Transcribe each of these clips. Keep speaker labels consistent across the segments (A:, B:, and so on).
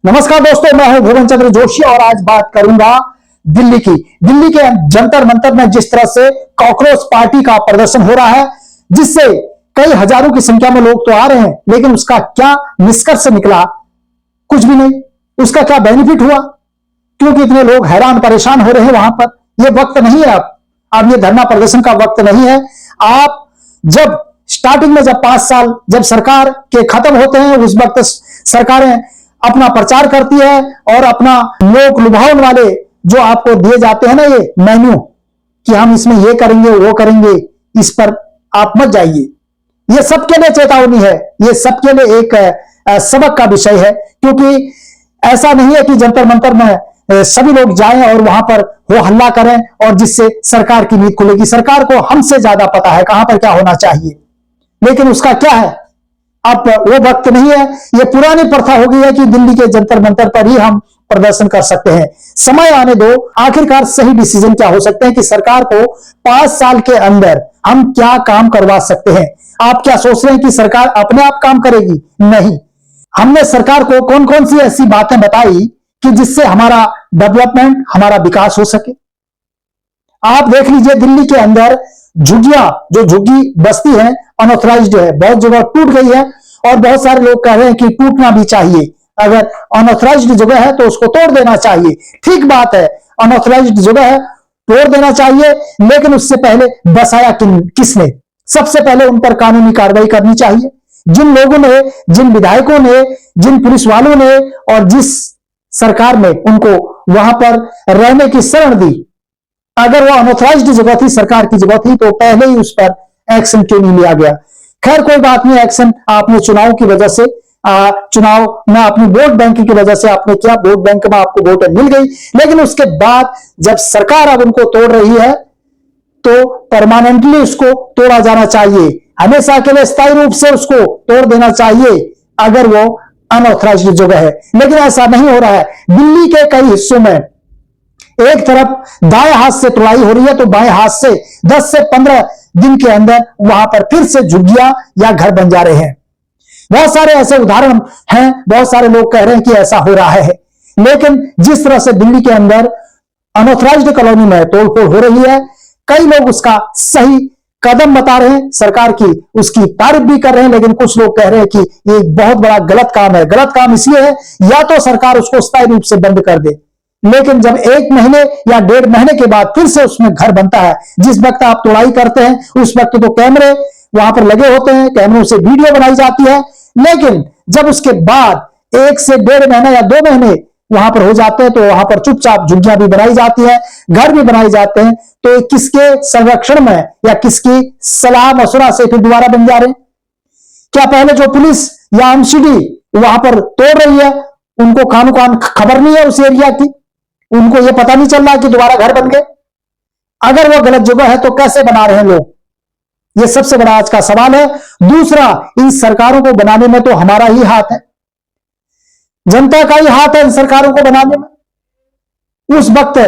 A: नमस्कार दोस्तों, मैं हूं भुवन चंद्र जोशी और आज बात करूंगा दिल्ली की। दिल्ली के जंतर मंतर में जिस तरह से कॉकरोच पार्टी का प्रदर्शन हो रहा है, जिससे कई हजारों की संख्या में लोग तो आ रहे हैं, लेकिन उसका क्या निष्कर्ष निकला? कुछ भी नहीं। उसका क्या बेनिफिट हुआ? क्योंकि इतने लोग हैरान परेशान हो रहे हैं वहां पर। यह वक्त नहीं है अब ये धरना प्रदर्शन का वक्त नहीं है। आप जब स्टार्टिंग में जब 5 साल जब सरकार के खत्म होते हैं, उस वक्त सरकारें अपना प्रचार करती है और अपना लोक लुभावन वाले जो आपको दिए जाते हैं ना, ये मेन्यू कि हम इसमें ये करेंगे वो करेंगे, इस पर आप मत जाइए। ये सबके लिए चेतावनी है, ये सबके लिए एक सबक का विषय है। क्योंकि ऐसा नहीं है कि जंतर मंतर में सभी लोग जाएं और वहां पर हो हल्ला करें और जिससे सरकार की नींद खुलेगी। सरकार को हमसे ज्यादा पता है कहां पर क्या होना चाहिए, लेकिन उसका क्या है, अब वो वक्त नहीं है। ये पुरानी प्रथा हो गई है कि दिल्ली के जंतर मंतर पर ही हम प्रदर्शन कर सकते हैं। समय आने दो, आखिरकार सही डिसीजन क्या हो सकते हैं कि सरकार को 5 साल के अंदर हम क्या काम करवा सकते हैं। आप क्या सोच रहे हैं कि सरकार अपने आप काम करेगी? नहीं। हमने सरकार को कौन कौन सी ऐसी बातें बताई कि जिससे हमारा डेवलपमेंट, हमारा विकास हो सके। आप देख लीजिए, दिल्ली के अंदर झुग्गियां, जो झुग्गी बस्ती है, अनऑथराइज्ड है, बहुत जगह टूट गई है और बहुत सारे लोग कह रहे हैं कि टूटना भी चाहिए। अगर अनऑथराइज्ड जगह है तो उसको तोड़ देना चाहिए। ठीक बात है, अनऑथराइज्ड जगह है, तोड़ देना चाहिए, लेकिन उससे पहले बसाया किसने? सबसे पहले उन पर कानूनी कार्रवाई करनी चाहिए। जिन लोगों ने, जिन विधायकों ने, जिन पुलिस वालों ने और जिस सरकार ने उनको वहां पर रहने की शरण दी, अगर वो अनऑथराइज्ड जगह थी, सरकार की जगह थी, तो पहले ही उस पर एक्शन क्यों नहीं लिया गया? खैर कोई बात नहीं, एक्शन आपने चुनाव की वजह से, चुनाव में अपनी वोट बैंक की वजह से आपने किया, वोट बैंक में आपको वोट मिल गई, लेकिन उसके बाद जब सरकार अब उनको तोड़ रही है तो परमानेंटली उसको तोड़ा जाना चाहिए। हमेशा के लिए स्थायी रूप से उसको तोड़ देना चाहिए अगर वो अनऑथराइज्ड जगह है, लेकिन ऐसा नहीं हो रहा है। दिल्ली के कई हिस्सों में एक तरफ दाएं हाथ से तोड़ाई हो रही है तो बाएं हाथ से 10 से 15 दिन के अंदर वहां पर फिर से झुग्गियां या घर बन जा रहे हैं। बहुत सारे ऐसे उदाहरण हैं, बहुत सारे लोग कह रहे हैं कि ऐसा हो रहा है। लेकिन जिस तरह से दिल्ली के अंदर अनऑथराइज्ड कॉलोनी में तोड़फोड़ हो रही है, कई लोग उसका सही कदम बता रहे हैं, सरकार की उसकी तारीफ भी कर रहे हैं, लेकिन कुछ लोग कह रहे हैं कि ये बहुत बड़ा गलत काम है। गलत काम इसलिए है, या तो सरकार उसको स्थायी रूप से बंद कर दे, लेकिन जब 1 महीने या 1.5 महीने के बाद फिर से उसमें घर बनता है, जिस वक्त आप तोड़ाई करते हैं उस वक्त तो कैमरे वहां पर लगे होते हैं, कैमरों से वीडियो बनाई जाती है, लेकिन जब उसके बाद 1 से 1.5 महीना या 2 महीने वहां पर हो जाते हैं तो वहां पर चुपचाप झुग्गियां भी बनाई जाती है, घर भी बनाए जाते हैं। तो किसके संरक्षण में या किसकी सलाह मशुरा से फिर दोबारा बन जा रहे हैं? क्या पहले जो पुलिस या एमसीडी वहां पर तोड़ रही है उनको खानो कान खबर नहीं है उस एरिया की? उनको यह पता नहीं चल रहा कि दोबारा घर बन गए? अगर वो गलत जगह है तो कैसे बना रहे हैं लोग? यह सबसे बड़ा आज का सवाल है। दूसरा, इन सरकारों को बनाने में तो हमारा ही हाथ है, जनता का ही हाथ है इन सरकारों को बनाने में। उस वक्त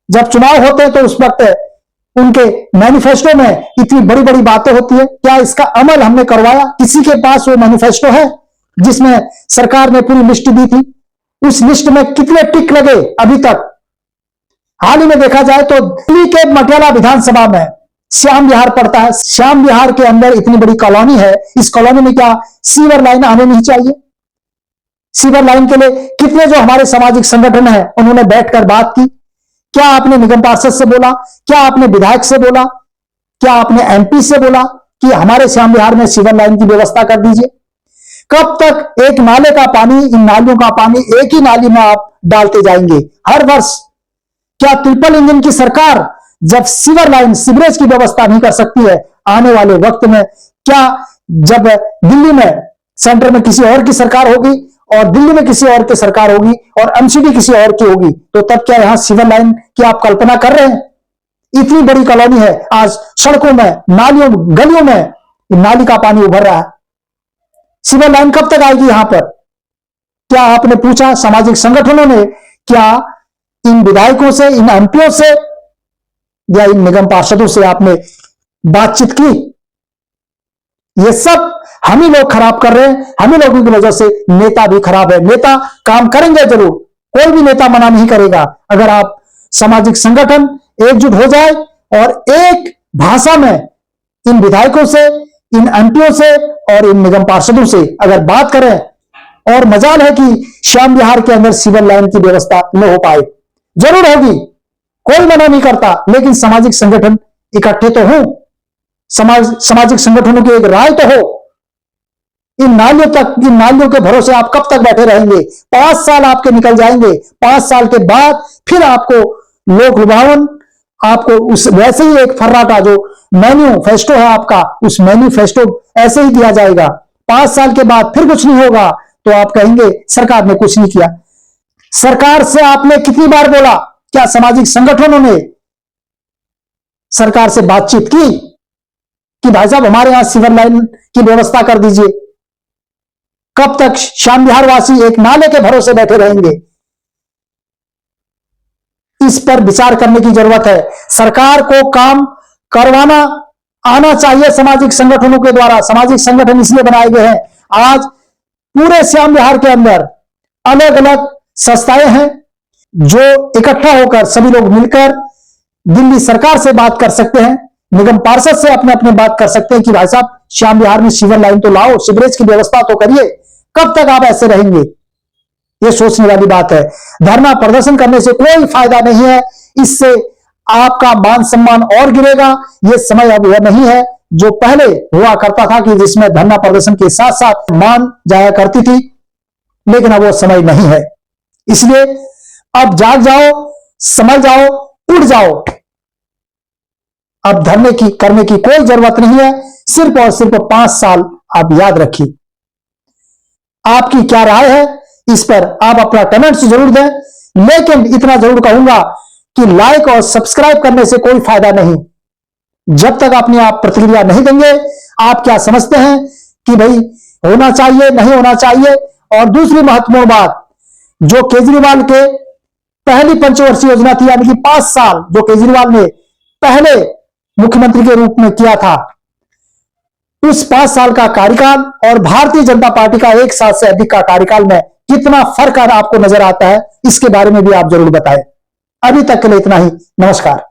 A: जब चुनाव होते हैं तो उस वक्त उनके मैनिफेस्टो में इतनी बड़ी बड़ी बातें होती है, क्या इसका अमल हमने करवाया? किसी के पास वो मैनिफेस्टो है जिसमें सरकार ने पूरी लिस्ट दी थी? उस लिस्ट में कितने टिक लगे अभी तक? हाल ही में देखा जाए तो दिल्ली के मटियाला विधानसभा में श्याम विहार पड़ता है। श्याम विहार के अंदर इतनी बड़ी कॉलोनी है, इस कॉलोनी में क्या सीवर लाइन आने नहीं चाहिए? सीवर लाइन के लिए कितने जो हमारे सामाजिक संगठन है उन्होंने बैठकर बात की। क्या आपने निगम पार्षद से बोला? क्या आपने विधायक से बोला? क्या आपने एमपी से बोला कि हमारे श्याम विहार में सीवर लाइन की व्यवस्था कर दीजिए? कब तक एक नाले का पानी, इन नालियों का पानी एक ही नाली में आप डालते जाएंगे हर वर्ष? क्या ट्रिपल इंजन की सरकार जब सीवर लाइन, सीवरेज की व्यवस्था नहीं कर सकती है, आने वाले वक्त में क्या, जब दिल्ली में सेंटर में किसी और की सरकार होगी और दिल्ली में किसी और की सरकार होगी और एमसीडी किसी और की होगी, तो तब क्या यहां सीवर लाइन की आप कल्पना कर रहे हैं? इतनी बड़ी कॉलोनी है, आज सड़कों में, नालियों, गलियों में नाली का पानी उभर रहा है। सीवर लाइन कब तक आएगी यहां पर? क्या आपने पूछा सामाजिक संगठनों ने? क्या इन विधायकों से, इन एमपीओ से या इन निगम पार्षदों से आपने बातचीत की? ये सब हम ही लोग खराब कर रहे हैं, हम ही लोगों की वजह से नेता भी खराब है। नेता काम करेंगे जरूर, कोई भी नेता मना नहीं करेगा, अगर आप सामाजिक संगठन एकजुट हो जाए और एक भाषा में इन विधायकों से, इन एमपीओ से और इन निगम पार्षदों से अगर बात करें, और मजाल है कि श्याम विहार के अंदर सिविल लाइन की व्यवस्था न हो पाए, जरूर होगी, कोई मना नहीं करता, लेकिन सामाजिक संगठन इकट्ठे तो हो, सामाजिक संगठनों की एक राय तो हो। इन नालियों के भरोसे आप कब तक बैठे रहेंगे? 5 साल आपके निकल जाएंगे, 5 साल के बाद फिर आपको लोक लुभावन, आपको उस वैसे ही एक फर्राटा जो मैन्यूफेस्टो है आपका, उस मैन्यूफेस्टो ऐसे ही दिया जाएगा। 5 साल के बाद फिर कुछ नहीं होगा तो आप कहेंगे सरकार ने कुछ नहीं किया। सरकार से आपने कितनी बार बोला? क्या सामाजिक संगठनों ने सरकार से बातचीत की कि भाई साहब हमारे यहां सिविल लाइन की व्यवस्था कर दीजिए? कब तक श्याम विहार वासी एक नाले के भरोसे बैठे रहेंगे? इस पर विचार करने की जरूरत है। सरकार को काम करवाना आना चाहिए सामाजिक संगठनों के द्वारा। सामाजिक संगठन इसलिए बनाए गए हैं, आज पूरे श्याम विहार के अंदर अलग अलग संस्थाएं हैं जो इकट्ठा होकर सभी लोग मिलकर दिल्ली सरकार से बात कर सकते हैं, निगम पार्षद से अपने अपने बात कर सकते हैं कि भाई साहब श्याम विहार में सिविल लाइन तो लाओ, सीवरेज की व्यवस्था तो करिए। कब तक आप ऐसे रहेंगे? ये सोचने वाली बात है। धरना प्रदर्शन करने से कोई फायदा नहीं है, इससे आपका मान सम्मान और गिरेगा। ये समय अब यह नहीं है जो पहले हुआ करता था कि जिसमें धरना प्रदर्शन के साथ साथ मान जाया करती थी, लेकिन अब वो समय नहीं है। इसलिए अब जाग जाओ, समझ जाओ, उठ जाओ। अब धरने की करने की कोई जरूरत नहीं है, सिर्फ और सिर्फ 5 साल आप याद रखिए। आपकी क्या राय है इस पर आप अपना कमेंट्स जरूर दें, लेकिन इतना जरूर कहूंगा कि लाइक और सब्सक्राइब करने से कोई फायदा नहीं। जब तक अपनी आप प्रतिक्रिया नहीं देंगे, आप क्या समझते हैं कि भाई होना चाहिए, नहीं होना चाहिए। और दूसरी महत्वपूर्ण बात, जो केजरीवाल के पहली पंचवर्षीय योजना थी, यानी कि 5 साल जो केजरीवाल ने पहले मुख्यमंत्री के रूप में किया था, उस 5 साल का कार्यकाल और भारतीय जनता पार्टी का 1 साल से अधिक का कार्यकाल में कितना फर्क आपको नजर आता है, इसके बारे में भी आप जरूर बताएं। अभी तक के लिए इतना ही। नमस्कार।